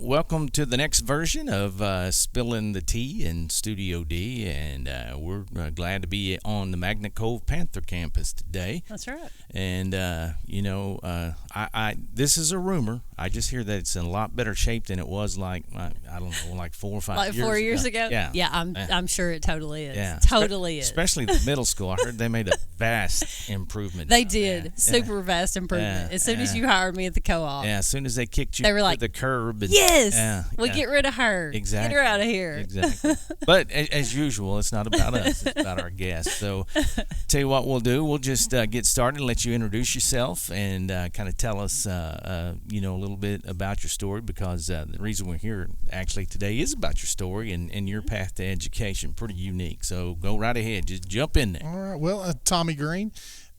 welcome to the next version of Spilling the Tea in Studio D, and we're glad to be on the Magnet Cove Panther campus today. That's right. And this is a rumor. I just hear that it's in a lot better shape than it was like 4 or 5 years ago. 4 years ago. Yeah, I'm sure it totally is. Yeah, Totally is. Especially the middle school. I heard they made a vast improvement. They did. Super vast improvement. As soon as you hired me at the co-op. Yeah, as soon as they kicked you they were to like, the curb. And, yes, we'll get rid of her. Exactly. Get her out of here. Exactly. But as usual, it's not about us. It's about our guests. So tell you what we'll do. We'll just get started and let you introduce yourself and kind of tell us, a little bit about your story, because the reason we're here actually today is about your story and your path to education. Pretty unique. So go right ahead. Just jump in there. All right. Well, Thomy Green.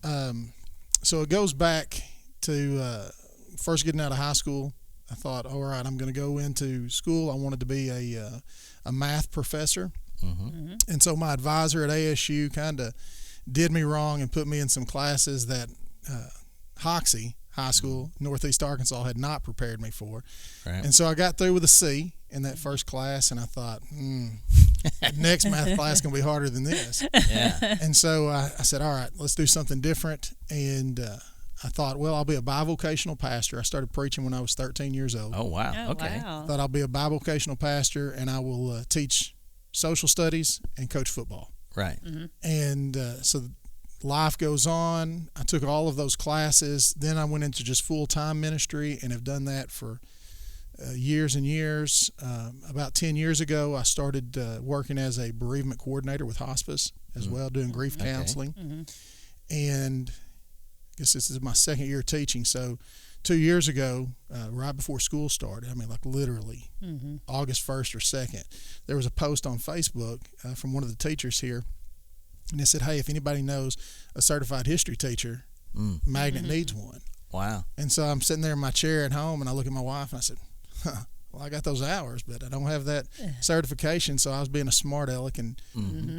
So it goes back to first getting out of high school. I thought, all right, I'm going to go into school. I wanted to be a math professor. Mm-hmm. And so my advisor at ASU kind of did me wrong and put me in some classes that Hoxie High School, Northeast Arkansas, had not prepared me for. Right. And so I got through with a C in that first class, and I thought, the next math class is going to be harder than this. Yeah. And so I said, all right, let's do something different. And I thought, well, I'll be a bivocational pastor. I started preaching when I was 13 years old. Oh, wow. Oh, okay. Wow. Thought I'll be a bivocational pastor, and I will teach social studies and coach football. Right. Mm-hmm. And so life goes on. I took all of those classes. Then I went into just full-time ministry and have done that for years and years. About 10 years ago, I started working as a bereavement coordinator with hospice as well, doing grief counseling. Mm-hmm. And I guess this is my second year teaching. So 2 years ago, right before school started, literally August 1st or 2nd, there was a post on Facebook from one of the teachers here. And it said, hey, if anybody knows a certified history teacher, Magnet needs one. Wow. And so I'm sitting there in my chair at home, and I look at my wife, and I said, well, I got those hours, but I don't have that certification. So I was being a smart aleck and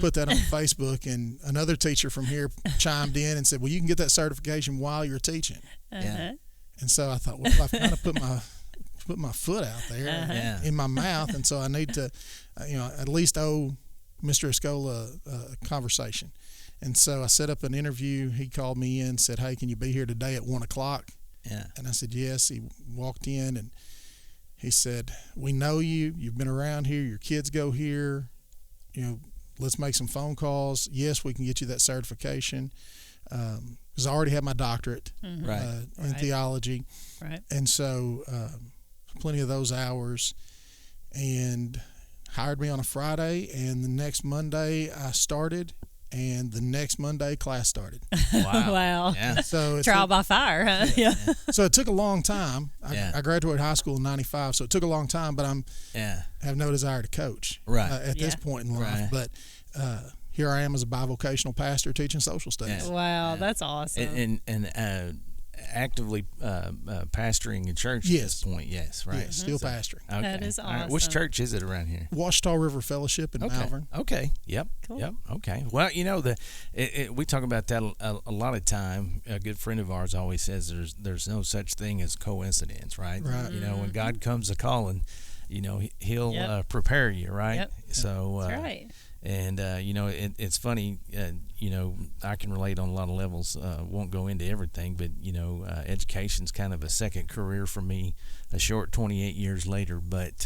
put that on Facebook. And another teacher from here chimed in and said, well, you can get that certification while you're teaching. Yeah. And so I thought, well, I've kind of put my foot out there in my mouth, and so I need to, at least owe Mr. Escola a conversation. And so I set up an interview. He called me in and said, hey, can you be here today at 1 o'clock? Yeah. And I said, yes. He walked in and he said, we know you. You've been around here. Your kids go here. Let's make some phone calls. Yes, we can get you that certification. Because I already have my doctorate in theology. Right. And so plenty of those hours. And hired me on a Friday, and the next Monday I started, and the next Monday class started. Wow. Wow. Yeah. So trial by fire, huh? Yeah. So it took a long time. I graduated high school in 95, so it took a long time, but have no desire to coach at this point in life. Right. But here I am as a bivocational pastor teaching social studies. Yeah. Wow, that's awesome. And actively pastoring a church at this point. Yes, right. Yeah, still pastoring. Okay. That is awesome. Right. Which church is it around here? Washita River Fellowship in Malvern. Okay. Yep. Cool. Yep. Okay. Well, we talk about that a lot of time. A good friend of ours always says there's no such thing as coincidence, right? Right. When God comes a calling, He'll prepare you, right? Yep. So that's right. And it's funny. I can relate on a lot of levels. Won't go into everything, but education's kind of a second career for me. A short 28 years later, but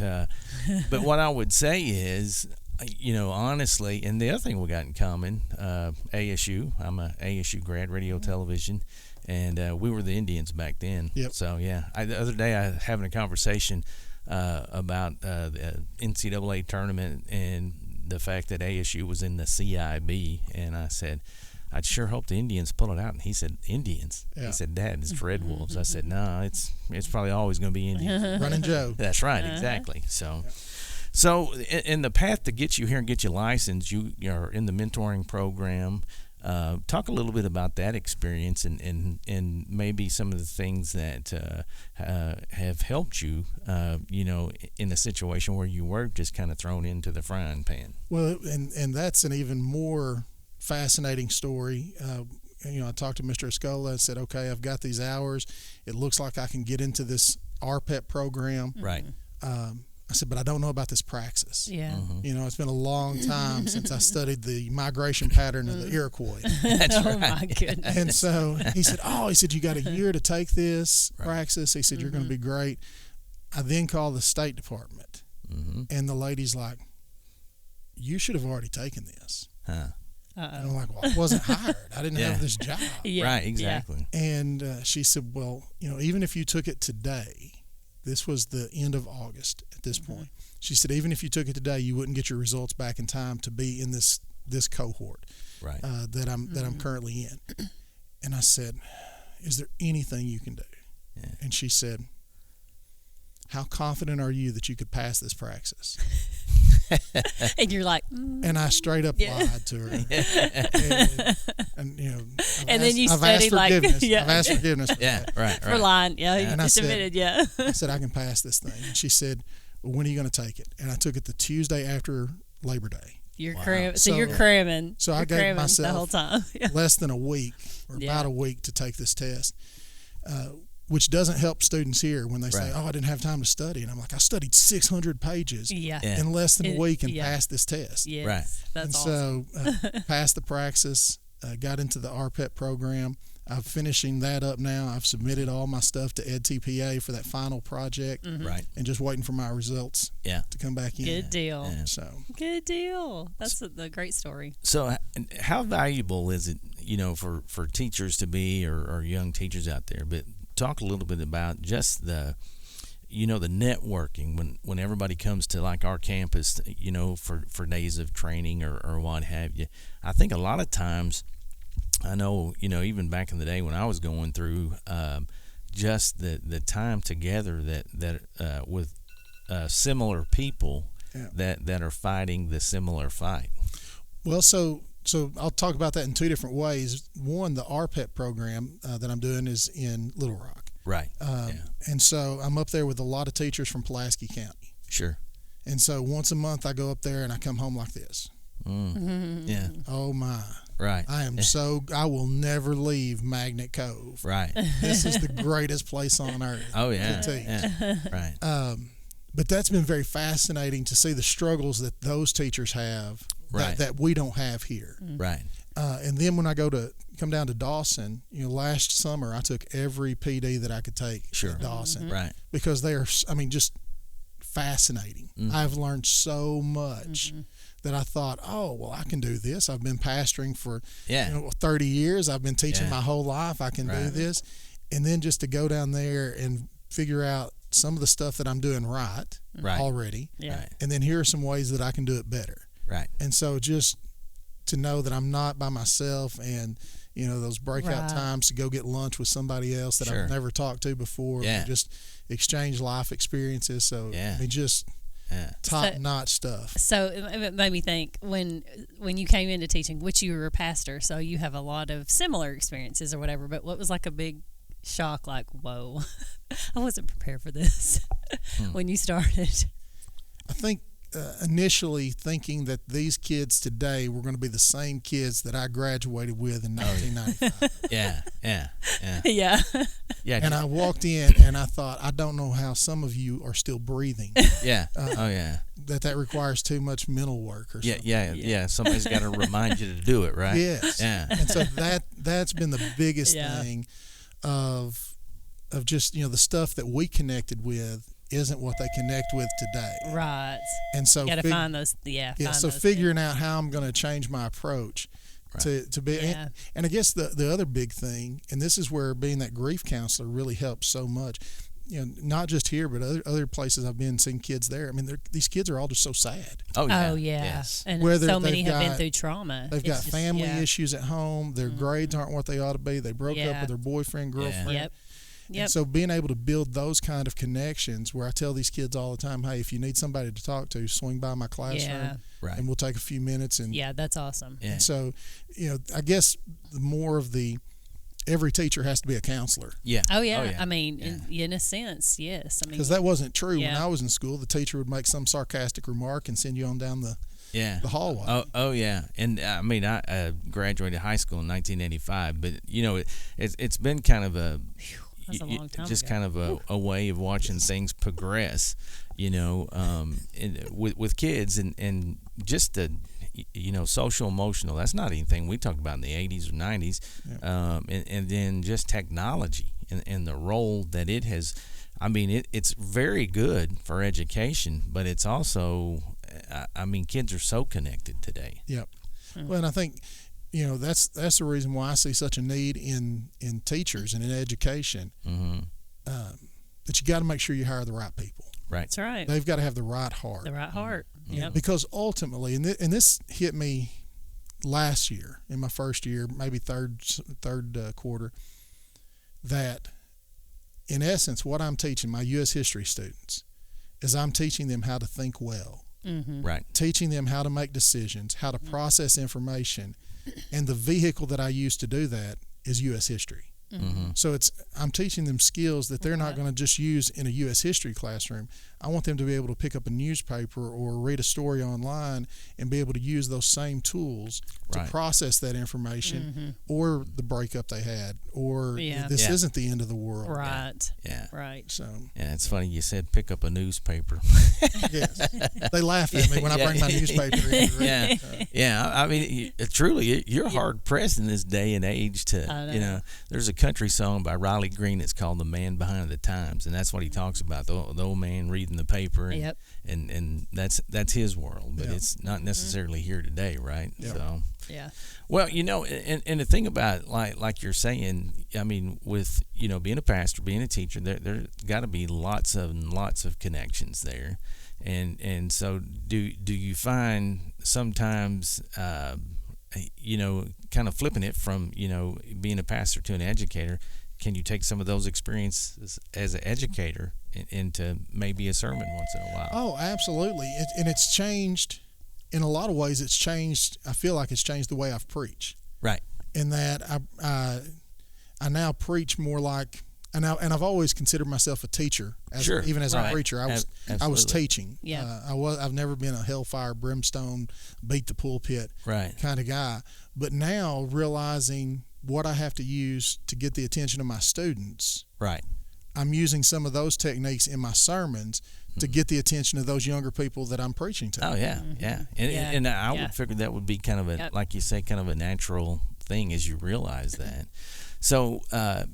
what I would say is, honestly, and the other thing we got in common, ASU. I'm a ASU grad, radio, television, and we were the Indians back then. Yep. So yeah, the other day I was having a conversation about the NCAA tournament and the fact that ASU was in the CIB, and I said, I'd sure hope the Indians pull it out. And he said, Indians? Yeah. He said, Dad, it's Red Wolves. I said, no, it's probably always going to be Indians. Running Joe. That's right, exactly. So in the path to get you here and get you licensed, you're in the mentoring program. Talk a little bit about that experience and maybe some of the things that have helped you, in a situation where you were just kind of thrown into the frying pan. Well, and that's an even more fascinating story. I talked to Mr. Escola and said, okay, I've got these hours. It looks like I can get into this RPEP program. Right. I said, but I don't know about this praxis. Yeah. You know, it's been a long time since I studied the migration pattern of the Iroquois. That's Oh right. my goodness. And so he said, you got a year to take this praxis. He said, you're going to be great. I then called the State Department, and the lady's like, you should have already taken this. Huh. And I'm like, well, I wasn't hired. I didn't have this job. Yeah. Right, exactly. And she said, well, you know, even if you took it today, this was the end of August at this point. She said, even if you took it today, you wouldn't get your results back in time to be in this cohort Right. that I'm currently in. And I said, is there anything you can do? Yeah. And she said, how confident are you that you could pass this praxis? And you're like, And I straight up lied to her. And you know, And then you I've asked studied like- forgiveness. yeah. I've asked forgiveness. For Yeah, that. right, for right. lying. Yeah, And you I just said- admitted, yeah. I said, I can pass this thing. And she said, well, when are you going to take it? And I took it the Tuesday after Labor Day. You're Wow. cramming. So So- you're cramming. so I You're gave cramming the myself whole time. Yeah. Less than a week or Yeah. about a week to take this test, which doesn't help students here when they say, Right. oh, I didn't have time to study. And I'm like, I studied 600 pages Yeah. Yeah. in less than a week and Yeah. passed this test. Yes. Right. That's And awesome. so passed the praxis, got into the RPET program. I'm finishing that up now. I've submitted all my stuff to EdTPA for that final project Right. and just waiting for my results Yeah. to come back in. Good deal. Yeah. So Good deal. That's a great story. So, how valuable is it, you know, for teachers to be or young teachers out there? But talk a little bit about just the, you know, the networking when everybody comes to like our campus, you know, for days of training or what have you. I think a lot of times, I know, you know, even back in the day when I was going through, just the time together that with similar people that are fighting the similar fight. Well, so I'll talk about that in two different ways. One, the RPET program that I'm doing is in Little Rock. Right. And so I'm up there with a lot of teachers from Pulaski County. Sure. And so once a month I go up there and I come home like this. Yeah. Oh, my. Right. I will never leave Magnet Cove. Right. This is the greatest place on earth. Oh yeah. to teach. Yeah. Right. But that's been very fascinating to see the struggles that those teachers have Right. that we don't have here. Right. And then when I come down to Dawson, you know, last summer I took every PD that I could take Sure. at Dawson Right. because they are, I mean, just fascinating. I've learned so much that I thought, oh, well, I can do this. I've been pastoring for 30 years. I've been teaching my whole life. I can do this. And then just to go down there and figure out some of the stuff that I'm doing right already. Yeah. Right. And then here are some ways that I can do it better. Right. And so just to know that I'm not by myself and, you know, those breakout times to go get lunch with somebody else that I've never talked to before. Yeah. Just exchange life experiences. So, I mean, just top-notch stuff. So it made me think when you came into teaching, which you were a pastor, so you have a lot of similar experiences or whatever, but what was like a big shock, like, whoa, I wasn't prepared for this when you started? I think initially thinking that these kids today were going to be the same kids that I graduated with in 1995. Yeah. Yeah. Yeah. And I walked in and I thought, I don't know how some of you are still breathing. Yeah. Oh yeah. That requires too much mental work or something. Yeah. Somebody's got to remind you to do it, right? Yes. Yeah. And so that's been the biggest Yeah. thing of just, you know, the stuff that we connected with isn't what they connect with today. Right. And so Got to find those. Yeah. yeah, find so those figuring out how I'm going to change my approach to be Yeah. and I guess the other big thing, and this is where being that grief counselor really helps so much. You know, not just here, but other places I've been seeing kids there. I mean, these kids are all just so sad. Oh yeah. Oh yeah. Yes. And Whether so many they've have been got- through trauma. They've got It's just- family yeah. issues at home. Their grades aren't what they ought to be. They broke up with their boyfriend, girlfriend. Yep. And so being able to build those kind of connections where I tell these kids all the time, hey, if you need somebody to talk to, swing by my classroom Yeah. Right. and we'll take a few minutes. And, Yeah, that's awesome. Yeah. and so, you know, I guess the more of every teacher has to be a counselor. Yeah. Oh yeah. Oh, yeah. I mean, in a sense, yes. I mean, Because that wasn't true when Yeah. I was in school. The teacher would make some sarcastic remark and send you on down the hallway. Oh yeah. And I mean, I graduated high school in 1985, but you know, it's been kind of a, That's a long time just ago. kind of a way of watching things progress, with kids and just the social emotional. That's not anything we talked about in the 80s or 90s. Yeah. And then just technology and the role that it has. I mean, it's very good for education, but it's also, kids are so connected today. Yep. Well, and I think, that's the reason why I see such a need in teachers and in education. Mm-hmm. That you got to make sure you hire the right people. Right. That's right. They've got to have the right heart. The right heart. Mm-hmm. Yep. Because ultimately, and this hit me last year in my first year, maybe third quarter, that in essence, what I'm teaching my U.S. history students is I'm teaching them how to think well. Mm-hmm. Right. Teaching them how to make decisions, how to process information, and the vehicle that I use to do that is U.S. history. Mm-hmm. So I'm teaching them skills that they're not going to just use in a U.S. history classroom. I want them to be able to pick up a newspaper or read a story online and be able to use those same tools to process that information or the breakup they had or this isn't the end of the world. Right. Yeah. Right. So yeah, it's funny you said pick up a newspaper. yes, they laugh at me when I bring my newspaper in. Yeah. Truly, you're hard pressed in this day and age to there's a country song by Riley Green that's called "The Man Behind the Times," and that's what he talks about, the old man reading the paper, and that's his world, but it's not necessarily here today, right? Yep. So yeah. Well, and the thing about like you're saying, with being a pastor, being a teacher, there's got to be lots of connections there, and so do you find sometimes kind of flipping it from being a pastor to an educator, can you take some of those experiences as an educator into maybe a sermon once in a while? Oh, absolutely. And it's changed in a lot of ways. It's changed. I feel like it's changed the way I've preached. Right. In that I now preach more like, and I've always considered myself a teacher. Even as a preacher, I was teaching. Yeah. I've never been a hellfire, brimstone, beat the pulpit kind of guy. But now realizing what I have to use to get the attention of my students. Right. I'm using some of those techniques in my sermons to get the attention of those younger people that I'm preaching to. Oh yeah, yeah, and I would figure that would be kind of like you say, kind of a natural thing as you realize that. So, I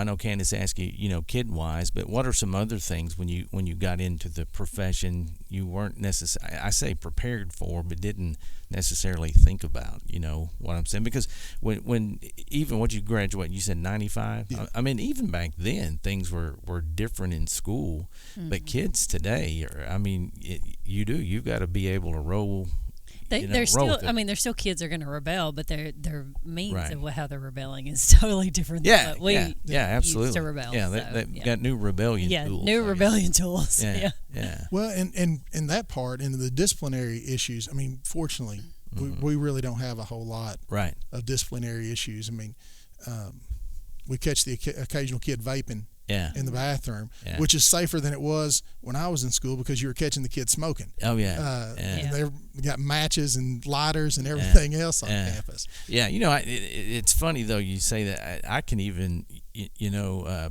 know Candace asked you, kid-wise, but what are some other things when you got into the profession you weren't necessarily, I say prepared for, but didn't necessarily think about, what I'm saying? Because when even what you graduate, you said 95? Yeah. Even back then, things were different in school, but kids today, you've got to be able to roll. They're still. They're still kids. Are going to rebel, but their means of how they're rebelling is totally different than what we absolutely used to rebel. Yeah, they've got new rebellion tools. New rebellion tools. Yeah. Well, and that part, in the disciplinary issues, fortunately, we really don't have a whole lot of disciplinary issues. We catch the occasional kid vaping in the bathroom, which is safer than it was when I was in school because you were catching the kids smoking. Oh, yeah. And they got matches and lighters and everything else on campus. Yeah, it's funny, though, you say that. I can even,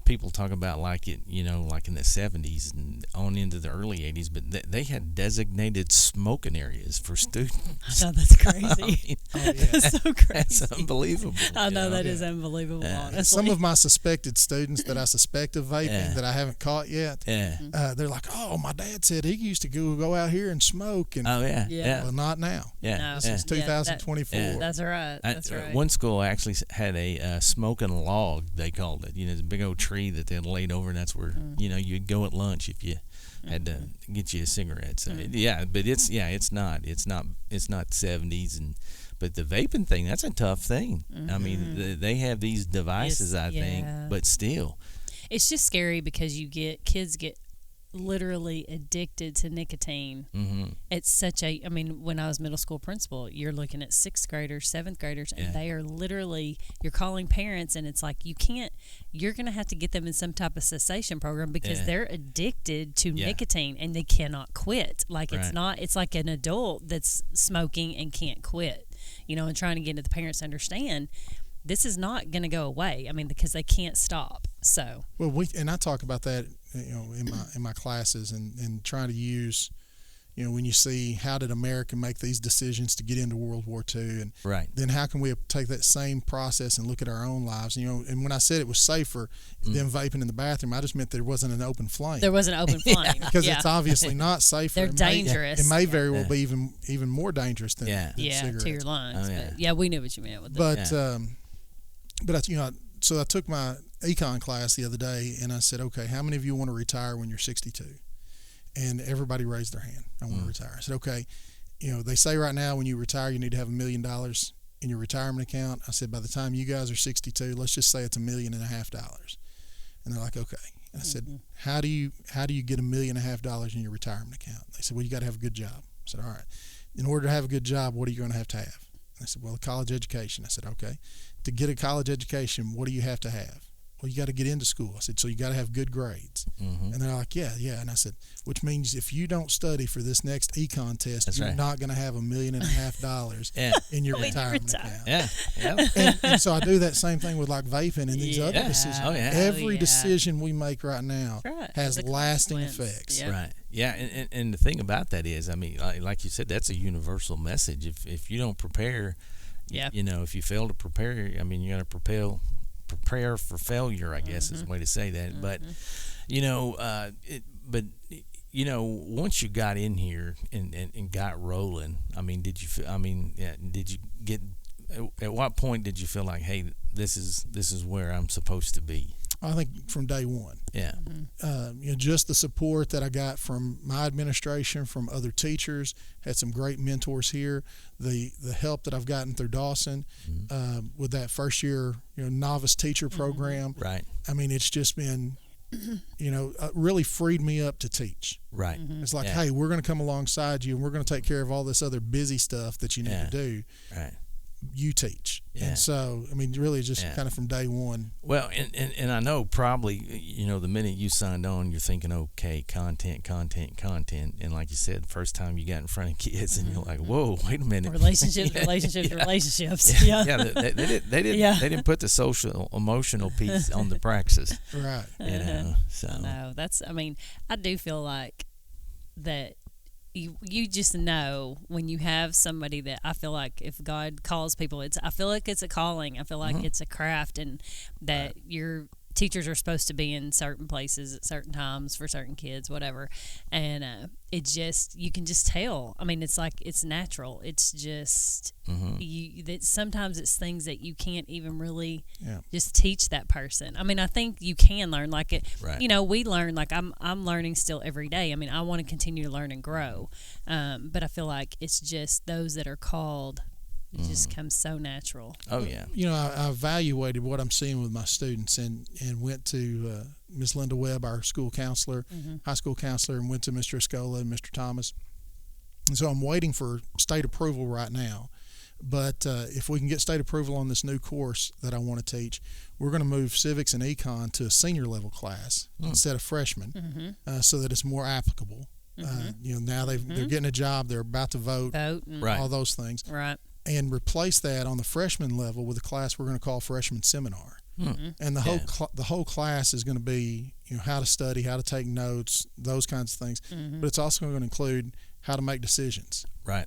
people talk about like in the 70s and on into the early 80s, but they had designated smoking areas for students. I know, that's crazy. That's so crazy. That's unbelievable. I know that is unbelievable, honestly. Some of my suspected students that I suspect of vaping that I haven't caught yet, they're like, oh, my dad said he used to go out here and smoke. And, well, not now. Yeah. No. This is 2024. That's right. That's right. One school actually had a smoking log, they called it. It's a big old tree that they laid over, and that's where, you'd go at lunch if you had to get you a cigarette. So, but it's not 70s. But the vaping thing, that's a tough thing. They have these devices, I think, but still. It's just scary because kids get literally addicted to nicotine. It's such a, when I was middle school principal, you're looking at 6th graders, 7th graders, and they are literally, you're calling parents, and it's like, you're going to have to get them in some type of cessation program because they're addicted to nicotine and they cannot quit. It's like an adult that's smoking and can't quit, and trying to get the parents to understand this is not going to go away. Because they can't stop. So Well, I talk about that, in my classes, and trying to use, when you see how did America make these decisions to get into World War II, and Right. then how can we take that same process and look at our own lives, and when I said it was safer than vaping in the bathroom, I just meant there wasn't an open flame. there was an open flame. Because it's obviously not safer. They're dangerous. It may very well be even more dangerous than cigarettes. To your lungs. Oh, yeah. But we knew what you meant with that. But so I took my econ class the other day, and I said, okay, how many of you want to retire when you're 62? And everybody raised their hand. I want to retire. I said, okay, they say right now when you retire, you need to have $1 million in your retirement account. I said, by the time you guys are 62, let's just say it's $1.5 million. And they're like, okay. And I said, how do you get $1.5 million in your retirement account? They said, well, you got to have a good job. I said, all right. In order to have a good job, what are you going to have? And they said, well, a college education. I said, okay. To get a college education, what do you have to have? Well, you got to get into school. I said, so you got to have good grades. And they're like, yeah. And I said, which means if you don't study for this next econ test, you're not going to have $1.5 million in your retirement account. Yeah. And so I do that same thing with like vaping and these other decisions. Oh, yeah. Every decision we make right now has The lasting consequence. effects. Yeah. Right. Yeah. And the thing about that is, I mean, like you said, that's a universal message. If you don't prepare, if you fail to prepare, I mean, you got to prepare for failure, I guess is the way to say that. But once you got in here and got rolling, I mean, did you get at what point did you feel like, hey, this is where I'm supposed to be? I think from day one. Yeah. Just the support that I got from my administration, from other teachers, had some great mentors here. The help that I've gotten through Dawson with that first year, novice teacher program. Right. I mean, it's just been, really freed me up to teach. Right. It's like, hey, we're going to come alongside you, and we're going to take care of all this other busy stuff that you need to do. Right. You teach. Yeah. And so, I mean, really just kind of from day one. Well, and I know probably, the minute you signed on, you're thinking, okay, content. And like you said, the first time you got in front of kids and you're like, whoa, wait a minute. Relationships. Yeah. Yeah, they didn't put the social, emotional piece on the praxis. Right. So. No, I do feel like that you just know when you have somebody that I feel like if God calls people, I feel like it's a calling. I feel like it's a craft, and that your teachers are supposed to be in certain places at certain times for certain kids, whatever. And you can just tell. I mean, it's like it's natural. It's just that sometimes it's things that you can't even really just teach that person. I mean, I think you can learn like it. Right. We learn like I'm learning still every day. I mean, I want to continue to learn and grow, but I feel like it's just those that are called. It just comes so natural. Oh, yeah. I evaluated what I'm seeing with my students and went to Miss Linda Webb, our school counselor, high school counselor, and went to Mr. Escola and Mr. Thomas. And so I'm waiting for state approval right now. But if we can get state approval on this new course that I want to teach, we're going to move civics and econ to a senior level class instead of freshman, so that it's more applicable. Now they're getting a job, they're about to vote and all those things. Right. And replace that on the freshman level with a class we're going to call freshman seminar. And the whole class is going to be how to study, how to take notes, those kinds of things. But it's also going to include how to make decisions, right?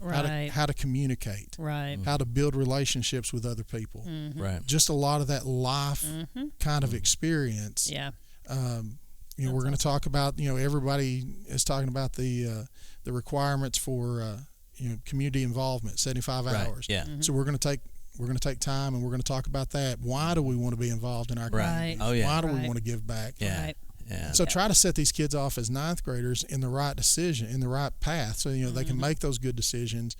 How to communicate, right? How to build relationships with other people, right? Just a lot of that life kind of experience. Yeah. We're going to talk about everybody is talking about the requirements for community involvement, 75 hours. Yeah. So we're going to take time and we're going to talk about that. Why do we want to be involved in our community? Oh, yeah. Why do we want to give back? Yeah. Yeah. So try to set these kids off as ninth graders in the right decision, in the right path, so they can make those good decisions,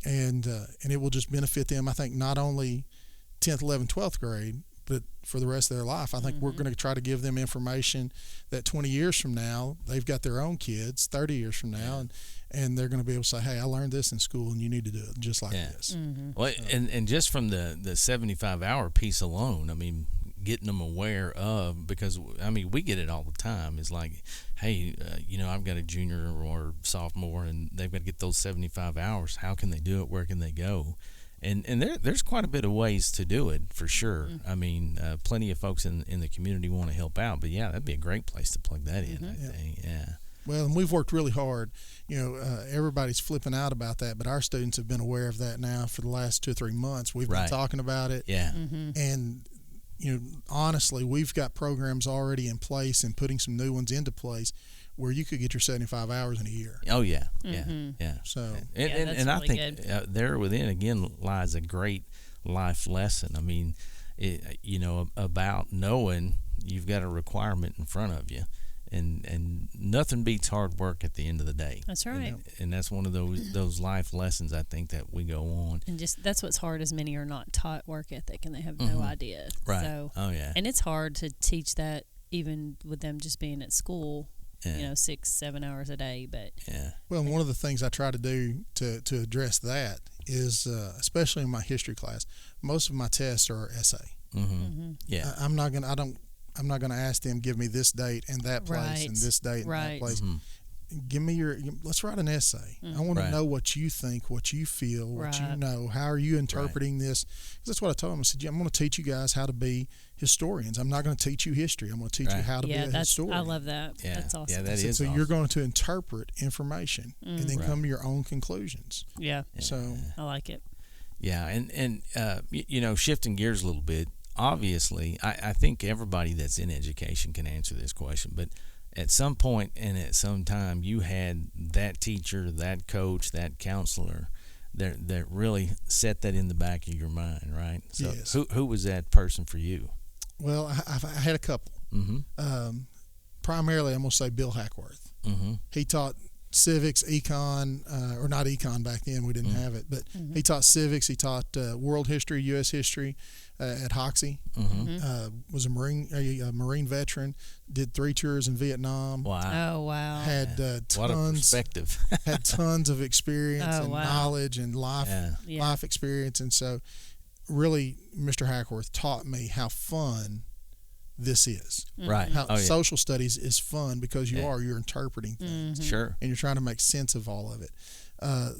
and it will just benefit them. I think not only 10th, 11th, 12th grade, but for the rest of their life. I think we're going to try to give them information that 20 years from now they've got their own kids, 30 years from now, and they're going to be able to say, hey, I learned this in school and you need to do it just like this. Well, and just from the 75-hour piece alone, I mean, getting them aware of, because I mean we get it all the time, is like, hey, I've got a junior or sophomore and they've got to get those 75 hours. How can they do it? Where can they go? And there's quite a bit of ways to do it for sure. I mean, plenty of folks in the community want to help out, but yeah, that'd be a great place to plug that in. I think, yeah. Well, and we've worked really hard. Everybody's flipping out about that, but our students have been aware of that now for the last 2 or 3 months. We've been talking about it. Yeah. And honestly, we've got programs already in place and putting some new ones into place where you could get your 75 hours in a year. Oh yeah, yeah. So and I think there within again lies a great life lesson. I mean, about knowing you've got a requirement in front of you, and nothing beats hard work at the end of the day. That's right. And that's one of those life lessons I think that we go on. And just that's what's hard is many are not taught work ethic and they have no idea. Right. So, oh yeah. and it's hard to teach that even with them just being at school. 6-7 hours a day, but well, one of the things I try to do to address that is, especially in my history class, most of my tests are essay. Yeah, I'm not gonna ask them give me this date and that place and this date and that place. Give me let's write an essay. I want to know what you think, what you feel, what you know. How are you interpreting this? Because that's what I told them. I said, I'm going to teach you guys how to be historians. I'm not going to teach you history. I'm going to teach you how to be a historian. I love that. Yeah. That's awesome. Yeah, that is so awesome. You're going to interpret information and then come to your own conclusions. Yeah. So I like it. Yeah, and shifting gears a little bit, obviously, I think everybody that's in education can answer this question, but at some point and at some time you had that teacher, that coach, that counselor that really set that in the back of your mind, right? So yes. Who was that person for you? Well, I had a couple. Primarily, I'm going to say Bill Hackworth. He taught civics, econ, or not econ back then. We didn't have it, but he taught civics. He taught world history, U.S. history at Hoxie. Was a Marine veteran. Did 3 tours in Vietnam. Wow! Oh wow! Had tons. What a perspective! Had tons of experience and knowledge and life experience, and so really, Mr. Hackworth taught me how fun this is. Right. How social studies is fun because you're interpreting things. Sure. And you're trying to make sense of all of it.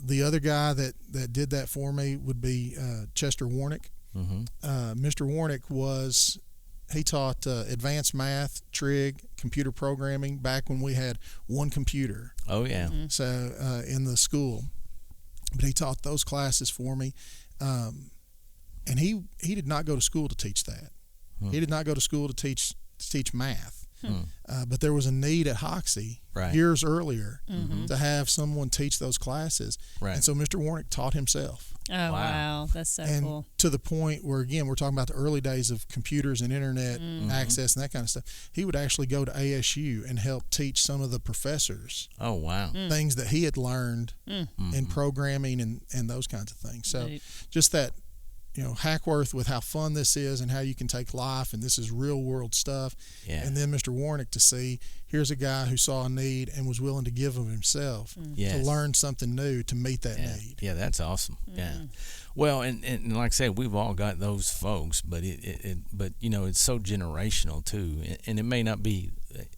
The other guy that did that for me would be Chester Warnick. Mr. Warnick he taught advanced math, trig, computer programming back when we had one computer. Oh, yeah. So in the school. But he taught those classes for me. And he did not go to school to teach that. He did not go to school to teach math. But there was a need at Hoxie years earlier to have someone teach those classes. Right. And so Mr. Warnick taught himself. Oh, wow. That's so cool. To the point where, again, we're talking about the early days of computers and internet access and that kind of stuff. He would actually go to ASU and help teach some of the professors. Oh, wow. Things that he had learned in programming and those kinds of things. So just that, Hackworth with how fun this is and how you can take life and this is real world stuff. Yeah. And then Mr. Warnick to see here's a guy who saw a need and was willing to give of himself to learn something new to meet that need. Yeah, that's awesome. Yeah. Well, and like I said, we've all got those folks, but it's so generational too, and it may not be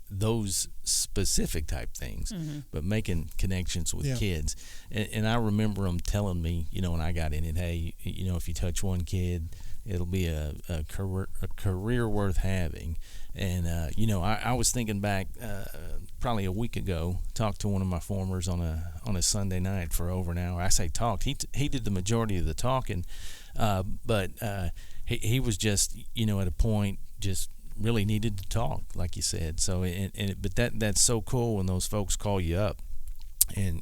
those specific type things, but making connections with kids. And I remember them telling me, when I got in it, hey, if you touch one kid, it'll be a career worth having. And I was thinking back probably a week ago, talked to one of my formers on a Sunday night for over an hour. I say talked. He did the majority of the talking, but he was just at a point just really needed to talk, like you said. So but that's so cool when those folks call you up. And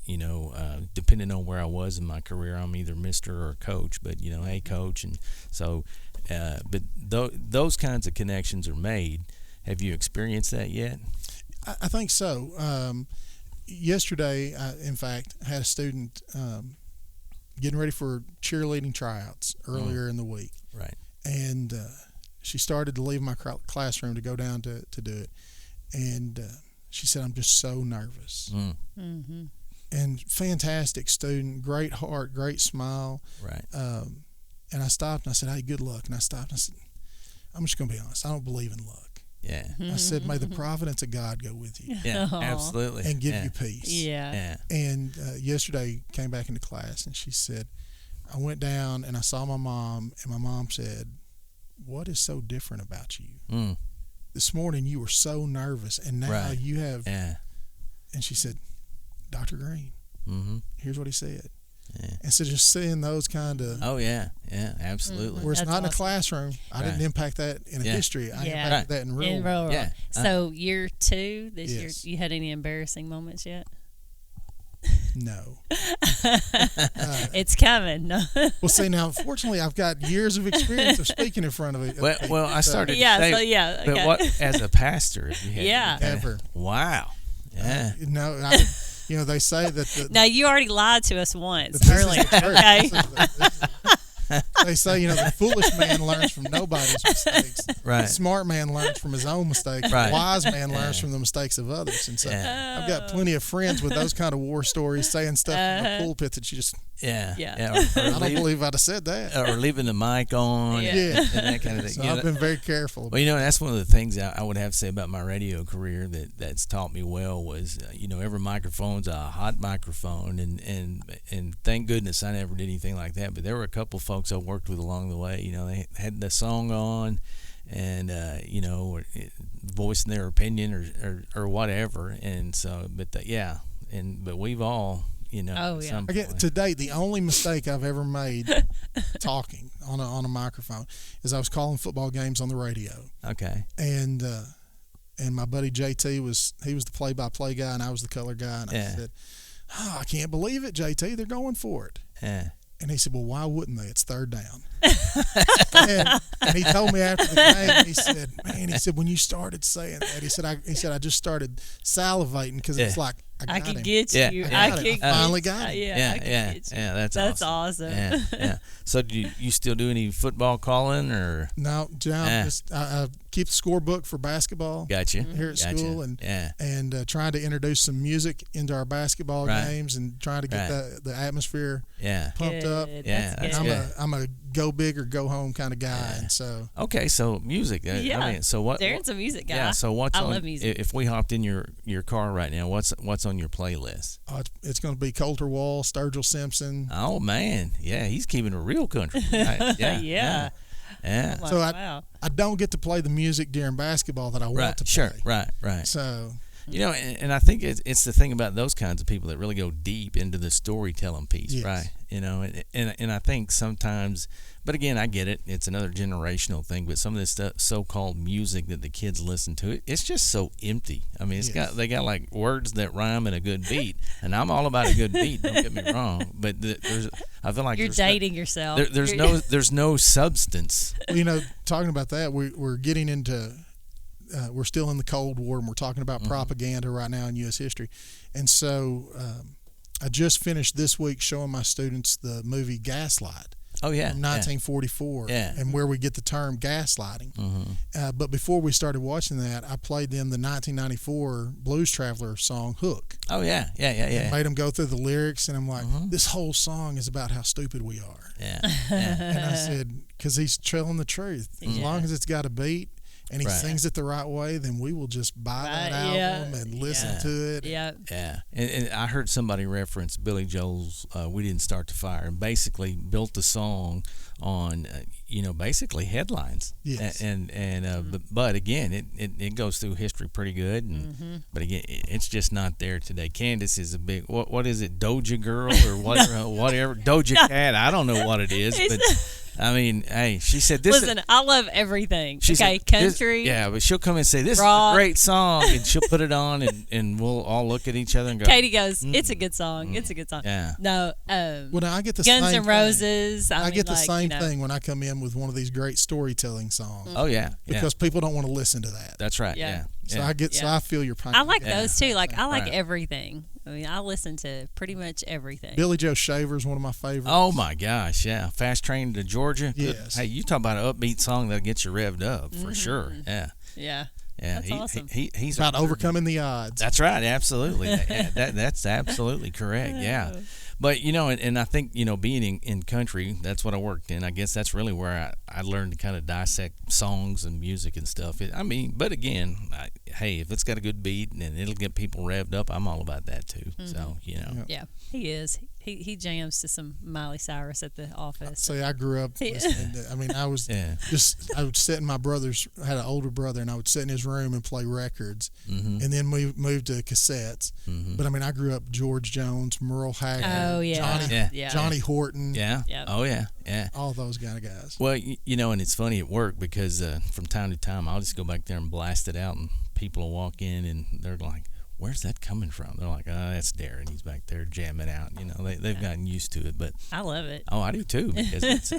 depending on where I was in my career, I'm either Mr. or Coach. But hey, Coach, and so. But those kinds of connections are made. Have you experienced that yet? I think so. Yesterday, in fact, I had a student getting ready for cheerleading tryouts earlier in the week. Right. And she started to leave my classroom to go down to do it. And she said, I'm just so nervous. And fantastic student, great heart, great smile. Right. And I stopped and I said, hey, good luck. And I stopped and I said, I'm just going to be honest. I don't believe in luck. Yeah. I said, may the providence of God go with you. Yeah, absolutely. And give you peace. Yeah. And yesterday came back into class and she said, I went down and I saw my mom, and my mom said, "What is so different about you? This morning you were so nervous, and now you have." Yeah. And she said, "Dr. Green, here's what he said." Yeah. And so just seeing those kind of absolutely. Where it's That's not in a awesome. classroom. I didn't impact that in history. I impacted that in real world. Yeah. So year 2 this year, Yes. you had any embarrassing moments yet? No. It's coming. No. Well, see, now, fortunately, I've got years of experience of speaking in front of it. Well, I started. Yeah. To say, So yeah. But Okay. what as a pastor? If you had Yeah. Ever. Wow. Yeah. No, they say that the. Now you already lied to us once This is earlier. the truth. Okay. They say, the foolish man learns from nobody's mistakes. Right. The smart man learns from his own mistakes. Right. The wise man learns from the mistakes of others. And so I've got plenty of friends with those kind of war stories saying stuff in the pulpit that you just, Yeah. Yeah. I don't believe I'd have said that. Or leaving the mic on. Yeah. And that kind of thing. So I've been very careful. Well, that's one of the things I would have to say about my radio career that's taught me well was, every microphone's a hot microphone, and thank goodness I never did anything like that. But there were a couple folks I worked with along the way. They had the song on, and voicing their opinion or whatever. And so, but we've all. Again, to date, the only mistake I've ever made talking on a microphone is I was calling football games on the radio. Okay. And my buddy JT was the play-by-play guy, and I was the color guy. And I said, I can't believe it, JT. They're going for it. Yeah. And he said, well, why wouldn't they? It's third down. and he told me after the game, he said, when you started saying that, he said, I just started salivating because it's like, I got can him. get you. I finally got him. Yeah. That's awesome. Yeah. So do you still do any football calling or? No, John. I keep the scorebook for basketball. Gotcha. Here at school, and trying to introduce some music into our basketball games and trying to get the atmosphere pumped up. Yeah, that's good. I'm a go big or go home kind of guy, and so so music. So what? Darren's a music guy. Yeah. So what's I on? love music. If we hopped in your car right now, what's on your playlist? it's going to be Coulter Wall, Sturgill Simpson. Oh man, yeah, he's keeping it real country. Right? Yeah. Like, So wow. I don't get to play the music during basketball that I want to play. Right. So and I think it's the thing about those kinds of people that really go deep into the storytelling piece, Yes. right? And I think sometimes, but again, I get it. It's another generational thing. But some of this stuff, so-called music that the kids listen to, it's just so empty. I mean, they got like words that rhyme and a good beat, and I'm all about a good beat. Don't get me wrong, but I feel like You're dating yourself. There's no substance. Well, talking about that, we're getting into. We're still in the Cold War, and we're talking about propaganda right now in U.S. history. And so I just finished this week showing my students the movie Gaslight. Oh, yeah. From 1944, and where we get the term gaslighting. But before we started watching that, I played them the 1994 Blues Traveler song, Hook. Oh, yeah. And made them go through the lyrics, and I'm like, this whole song is about how stupid we are. Yeah. And I said, because he's telling the truth. As long as it's got a beat, and he sings it the right way, then we will just buy that album and listen to it. Yeah. And I heard somebody reference Billy Joel's "We Didn't Start the Fire" and basically built the song on basically headlines. Yes. But again, it goes through history pretty good. And but again, it's just not there today. Candace is a big what is it, Doja Girl or whatever Doja Cat? I don't know what it is, but. I mean, hey, she said this. Listen, I love everything. She said, country. but she'll come and say, this rock. is a great song, and she'll put it on, and we'll all look at each other and go. Katie goes, it's a good song. It's a good song. Yeah. No, well, now I get the Guns same N' Roses. Thing. I get the same thing thing when I come in with one of these great storytelling songs. Oh, yeah. Because people don't want to listen to that. That's right. Yeah. So I feel your pain. I like those too. Like I like everything. I mean, I listen to pretty much everything. Billy Joe Shaver is one of my favorites. Oh my gosh, yeah! Fast Train to Georgia. Yes. Hey, you talk about an upbeat song that'll get you revved up for sure. Yeah. Yeah. That's awesome. He's about overcoming the odds. That's right. Absolutely. That's absolutely correct. Yeah. But, and I think, being in country, that's what I worked in. I guess that's really where I learned to kind of dissect songs and music and stuff. But again, hey, if it's got a good beat and it'll get people revved up, I'm all about that too. So Yeah, he is. He jams to some Miley Cyrus at the office. See, I grew up listening to, I mean, I was I would sit in my brother's, I had an older brother, and I would sit in his room and play records, and then we moved to cassettes. But I mean, I grew up George Jones, Merle Haggard, Johnny Horton. Yeah. Yep. Oh, yeah. Yeah. All those kind of guys. Well, and it's funny at work because from time to time I'll just go back there and blast it out, and people will walk in and they're like, where's that coming from? They're like, oh, that's Darren. He's back there jamming out. They've gotten used to it, but I love it. Oh, I do too, because it's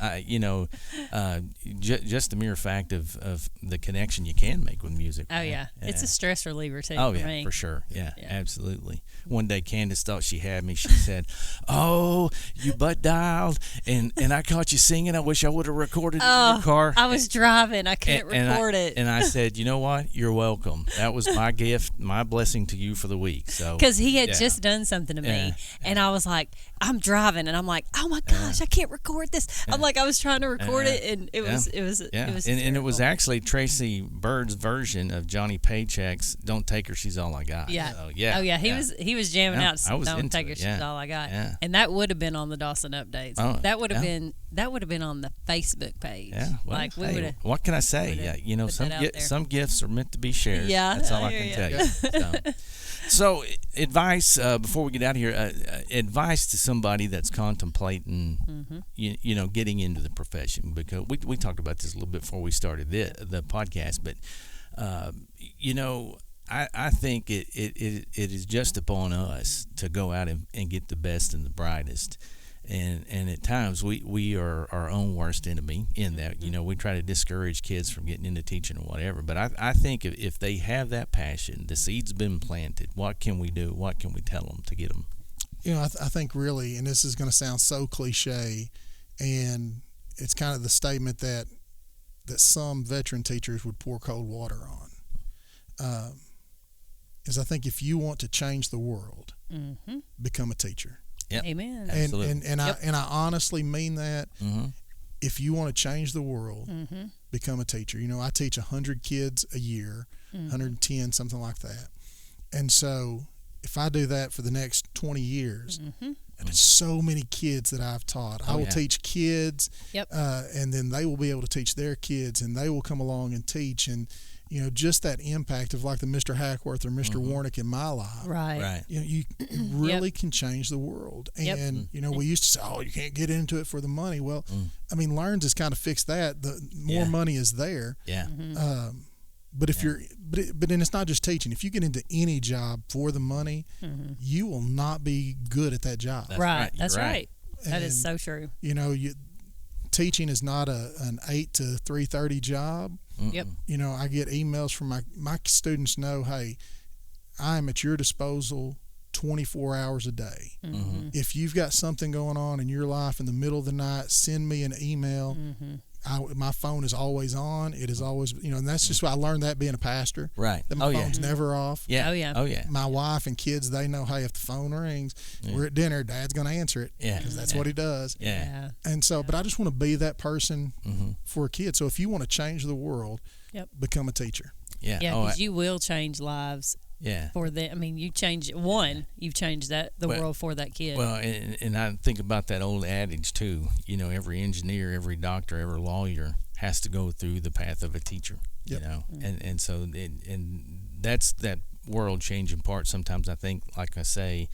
just the mere fact of the connection you can make with music. Oh yeah, it's a stress reliever too. Oh for yeah, me. for sure. Yeah, absolutely. One day Candace thought she had me. She said, "Oh, you butt dialed, and I caught you singing. I wish I would have recorded it in your car." I was driving. I couldn't record it. And I said, "You know what? You're welcome. That was my gift, my blessing to you for the week." So because he had just done something to me, and I was like, I'm driving, and I'm like, oh my gosh, I can't record this. I'm like, I was trying to record it, and it was and it was actually Tracy Bird's version of Johnny Paycheck's "Don't Take Her, She's All I Got." Yeah. So, yeah. Oh yeah, he was jamming out. I was Don't into Take Her, it, She's All I Got. Yeah. And that would have been on the Dawson updates. Oh, that would have been on the Facebook page. Yeah. Well, like we would have. What can I say? Yeah. Some gifts are meant to be shared. Yeah. That's all I can tell you. So advice before we get out of here. Advice to somebody that's contemplating, getting into the profession, because we talked about this a little bit before we started the podcast, but I think it is just upon us to go out and get the best and the brightest. And at times we are our own worst enemy in that, we try to discourage kids from getting into teaching or whatever. But I think if they have that passion, the seed's been planted, what can we do? What can we tell them to get them? I think really, and this is going to sound so cliche, and it's kind of the statement that some veteran teachers would pour cold water on, is I think if you want to change the world, become a teacher. Yep. Amen. And I honestly mean that. If you want to change the world, become a teacher. I teach 100 kids a year, 110, something like that. And so if I do that for the next 20 years, and it's so many kids that I've taught. I will teach kids, and then they will be able to teach their kids, and they will come along and teach. And just that impact of like the Mr. Hackworth or Mr. Warnick in my life. Right. You really can change the world. And, we used to say, oh, you can't get into it for the money. Well, I mean, Learns has kind of fixed that. The more money is there. Yeah. But if but then it's not just teaching. If you get into any job for the money, you will not be good at that job. That's right. That's right. That is so true. Teaching is not an 8 to 3:30 job. Yep. I get emails from my students know, hey, I am at your disposal 24 hours a day. If you've got something going on in your life in the middle of the night, send me an email. My phone is always on. It is always, and that's just why I learned that being a pastor. Right. That my phone's never off. Yeah. Oh yeah. My wife and kids, they know, hey, if the phone rings, we're at dinner, Dad's going to answer it. Yeah. Because that's what he does. Yeah. And so, but I just want to be that person for a kid. So if you want to change the world, become a teacher. Yeah. Yeah, because you will change lives. Yeah. For the, you change you've changed the world for that kid. Well, and I think about that old adage too. Every engineer, every doctor, every lawyer has to go through the path of a teacher. Yep. And so that's that world changing part. Sometimes I think, like I say,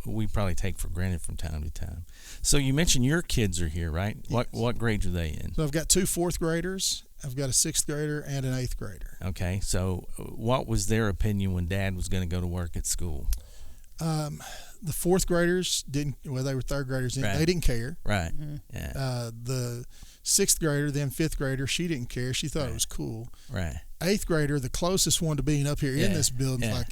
we probably take for granted from time to time. So you mentioned your kids are here, right? Yes. What grades are they in? So I've got 2 4th graders. I've got a 6th grader and an 8th grader. Okay, so what was their opinion when Dad was going to go to work at school? The 4th graders didn't. Well, they were 3rd graders. Right. They didn't care. Right. Yeah. The 6th grader, then 5th grader, she didn't care. She thought it was cool. Right. 8th grader, the closest one to being up here in this building, like,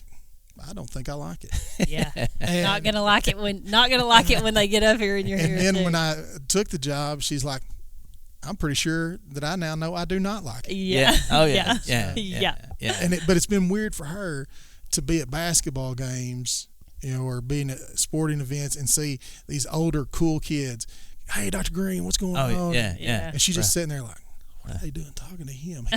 I don't think I like it. Yeah. Not gonna like it when they get up here and you're here. And then when I took the job, she's like, I'm pretty sure that I now know I do not like it. Yeah. Oh yeah. Yeah. But it's been weird for her to be at basketball games, or being at sporting events and see these older cool kids. Hey, Dr. Green, what's going on? Yeah. And she's just sitting there like, what are they doing talking to him?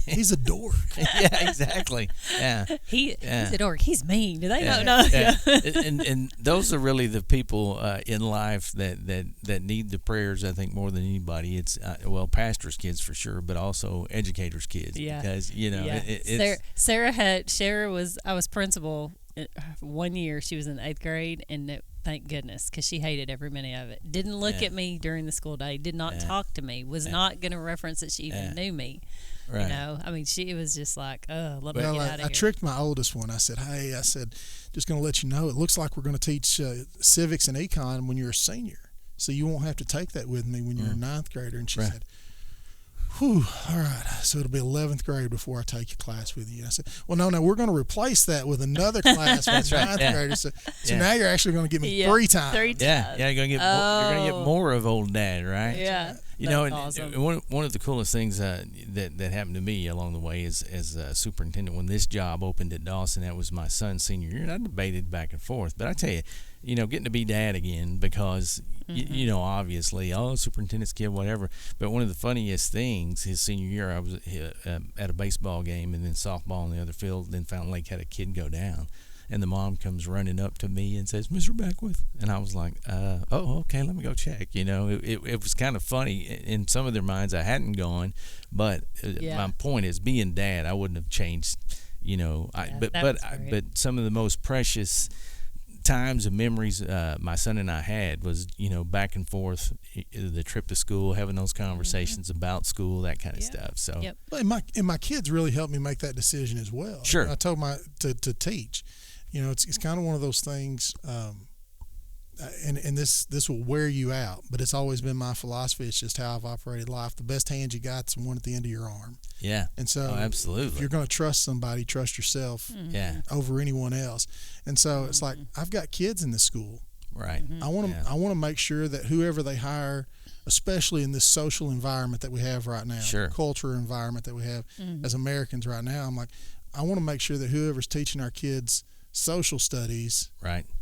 He's a dork. Yeah, exactly. Yeah. He's a dork. He's mean. Do they know? No. Yeah. And those are really the people in life that need the prayers, I think, more than anybody. It's pastors' kids for sure, but also educators' kids. Yeah. Because I was principal 1 year. She was in 8th grade, and thank goodness, because she hated every minute of it. Didn't look at me during the school day. Did not talk to me. Was not going to reference that she even knew me. Right. You know, I mean, it was just like, let me get out of here. I tricked my oldest one. I said, hey, just going to let you know, it looks like we're going to teach civics and econ when you're a senior. So you won't have to take that with me when you're a 9th grader. And she said, whew, all right. So it'll be 11th grade before I take your class with you. And I said, well, no, we're going to replace that with another class with 9th graders. So now you're actually going to give me 3 times. 3 times. Yeah, you're gonna get more of old dad, right? Yeah. You know, awesome. one of the coolest things that happened to me along the way is as a superintendent, when this job opened at Dawson, that was my son's senior year, and I debated back and forth. But I tell you, getting to be dad again, because obviously, superintendent's kid, whatever. But one of the funniest things, his senior year, I was at a baseball game and then softball on the other field. Then Fountain Lake had a kid go down. And the mom comes running up to me and says, Mr. Beckwith. And I was like, okay, let me go check. It was kind of funny. In some of their minds, I hadn't gone. But my point is, being dad, I wouldn't have changed, but some of the most precious times and memories my son and I had was, back and forth, the trip to school, having those conversations about school, that kind of stuff. So, and my kids really helped me make that decision as well. Sure. I told to teach. It's kind of one of those things, and this will wear you out, but it's always been my philosophy. It's just how I've operated life. The best hand you got is the one at the end of your arm. Yeah. And so absolutely. If you're going to trust somebody, trust yourself over anyone else. And so it's like, I've got kids in this school. Right. I want to make sure that whoever they hire, especially in this social environment that we have right now, culture environment that we have as Americans right now, I'm like, I want to make sure that whoever's teaching our kids social studies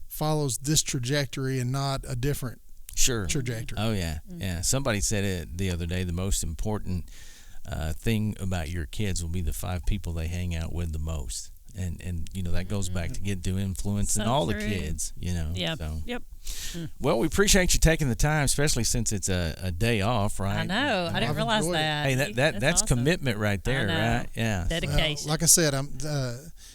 follows this trajectory and not a different trajectory. Oh, yeah. Yeah. Somebody said it the other day, the most important thing about your kids will be the 5 people they hang out with the most. And that goes back to get to influence in all the kids, Yeah. So. Yep. Well, we appreciate you taking the time, especially since it's a day off, right? I know. I didn't realize that. Hey, that's awesome. Commitment right there, right? Yeah. Dedication. Like I said,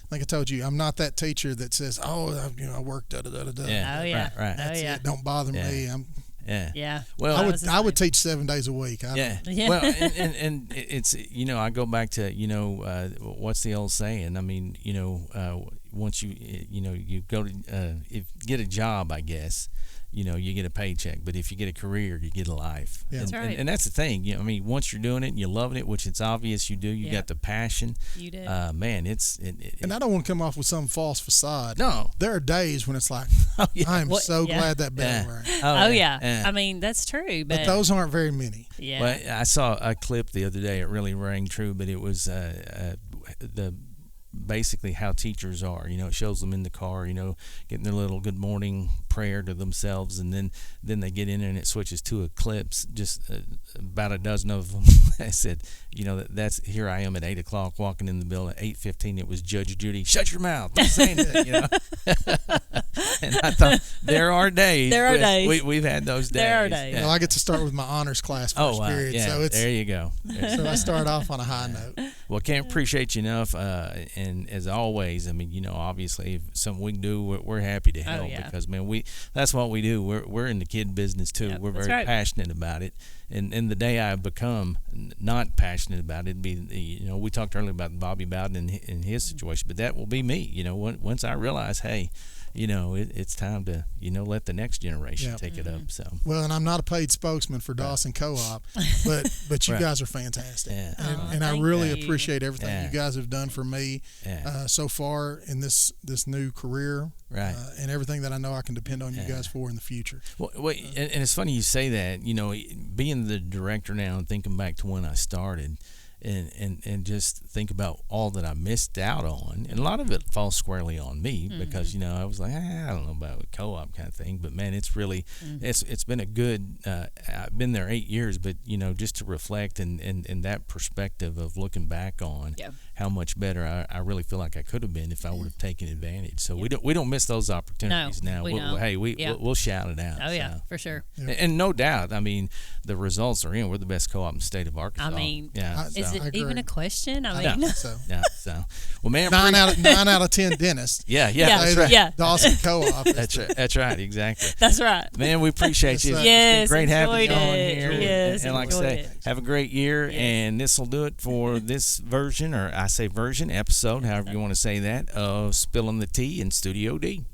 like I told you, I'm not that teacher that says, I work da-da-da-da-da. Yeah. Oh, yeah. Right. That's it. Don't bother me. Yeah. Well, I would teach 7 days a week. Well, and it's I go back to what's the old saying? I mean, once you go to get a job, I guess. You get a paycheck, but if you get a career, you get a life. Yeah. That's right. And that's the thing. I mean, once you're doing it and you're loving it, which it's obvious you do, you got the passion. You do. Man, and I don't want to come off with some false facade. No. There are days when it's like, I am so glad that bell rang. Oh, yeah. I mean, that's true. But those aren't very many. Yeah. Well, I saw a clip the other day. It really rang true, but it was basically how teachers are. It shows them in the car, getting their little good morning prayer to themselves, and then they get in there and it switches to a clips, just about a dozen of them. I said, that's here I am at 8 o'clock walking in the building. At 8:15 it was Judge Judy, shut your mouth, don't say anything. And I thought, there are days. We've had those days. There are days. Well, I get to start with my honors class first period. Yeah, so it's, there you go. So I start off on a high note. Well, can't appreciate you enough. And as always, I mean, obviously, if something we can do, we're happy to help because, man, that's what we do. We're in the kid business too. We're very passionate about it. And the day I become not passionate about it, it'd be, we talked earlier about Bobby Bowden and his situation, but that will be me. Once I realize, hey, it's time to, let the next generation take it up. So well, and I'm not a paid spokesman for Dawson Co-op, but you guys are fantastic, and I really appreciate everything you guys have done for me so far in this new career, and everything that I know I can depend on you guys for in the future. Well, and it's funny you say that. Being the director now and thinking back to when I started. and just think about all that I missed out on. And a lot of it falls squarely on me because, you know, I was like, I don't know about a co-op kind of thing. But, man, it's really it's been a good I've been there 8 years. But, you know, just to reflect and that perspective of looking back on how much better I really feel like I could have been if I would have taken advantage. So we don't miss those opportunities now. We'll shout it out. Oh, yeah, for sure. And no doubt, I mean, the results are in. We're the best co-op in the state of Arkansas. I mean, is it agree. even a question? I don't mean, think so. So, well, man, 9 out of 10 dentists. Yeah, Say right. that Dawson Co-op. That's right, exactly. That's right. Man, we appreciate you. Yes, It's been great having you on enjoyed here. it. Yes, and like I say, enjoyed it. have a great year. Yes. And this will do it for this version, or I say version, episode, however you want to say that, of Spilling the Tea in Studio D.